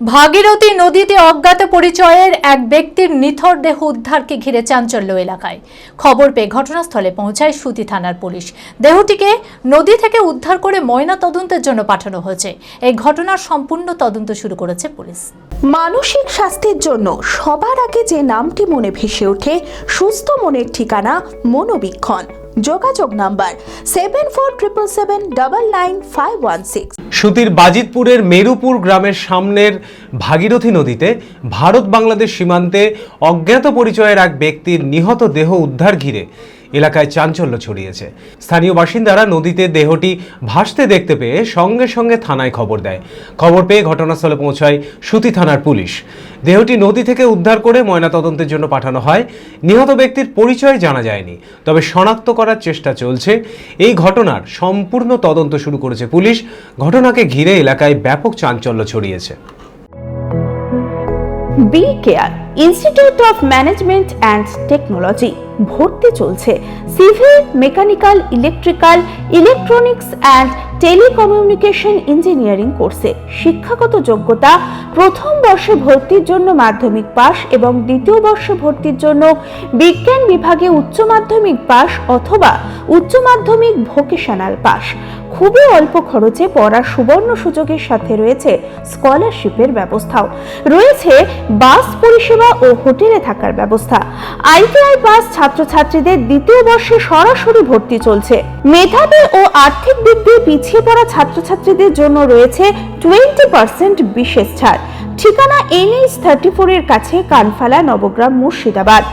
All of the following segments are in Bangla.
ভাগীরথী নদীতে অজ্ঞাত পরিচয়ের এক ব্যক্তির নিথর দেহ উদ্ধারকে ঘিরে চাঞ্চল্য এলাকায়। খবর পেয়ে ঘটনাস্থলে পৌঁছায় সুতি থানার পুলিশ। দেহটিকে নদী থেকে উদ্ধার করে ময়না তদন্তের জন্য পাঠানো হয়েছে। এই ঘটনার সম্পূর্ণ তদন্ত শুরু করেছে পুলিশ। মানসিক স্বাস্থ্যের জন্য সবার আগে যে নামটি মনে ভেসে ওঠে, সুস্থ মনের ঠিকানা মনোবীক্ষণ। যোগাযোগ নাম্বার 7477799516। সুতির বাজিতপুরের মেরুপুর গ্রামের সামনের ভাগীরথী নদীতে ভারত বাংলাদেশ সীমান্তে অজ্ঞাত পরিচয়ের এক ব্যক্তির নিহত দেহ উদ্ধার ঘিরে এলাকায় চাঞ্চল্য ছড়িয়েছে। স্থানীয় বাসিন্দারা নদীতে দেহটি ভাসতে দেখতে পেয়ে সঙ্গে সঙ্গে থানায় খবর দেয়। খবর পেয়ে ঘটনাস্থলে পৌঁছায় সুতি থানার পুলিশ। দেহটি নদী থেকে উদ্ধার করে ময়নাতদন্তের জন্য পাঠানো হয়। নিহত ব্যক্তির পরিচয় জানা যায়নি, তবে শনাক্ত করার চেষ্টা চলছে। এই ঘটনার সম্পূর্ণ তদন্ত শুরু করেছে পুলিশ। ঘটনাকে ঘিরে এলাকায় ব্যাপক চাঞ্চল্য ছড়িয়েছে। B care institute of management and technology ভর্তি চলছে civil, mechanical, electrical, electronics and telecommunication engineering কোর্সে। শিক্ষাগত যোগ্যতা: প্রথম বর্ষে ভর্তির জন্য মাধ্যমিক পাস এবং দ্বিতীয় বর্ষে ভর্তির জন্য বিজ্ঞান বিভাগে উচ্চ মাধ্যমিক পাস অথবা উচ্চ মাধ্যমিক ভোকেশনাল পাস। খুবই অল্প খরচে পড়ার সুবর্ণ সুযোগের সাথে রয়েছে স্কলারশিপের ব্যবস্থাও। রয়েছে বাস পরিষেবা ও হোটেলে থাকার ব্যবস্থা। আইটিআই পাস ছাত্রছাত্রীদের দ্বিতীয় বর্ষে সরাসরি ভর্তি চলছে। মেধাবী ও আর্থিক দিক দিয়ে পিছিয়ে পড়া ছাত্রছাত্রীদের জন্য রয়েছে 20% বিশেষ ছাড়। ঠিকানা NH 34 এর কাছে, কানফালা, নবগ্রাম, মুর্শিদাবাদ।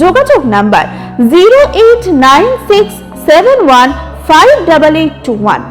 যোগাযোগ নাম্বার 08967158821।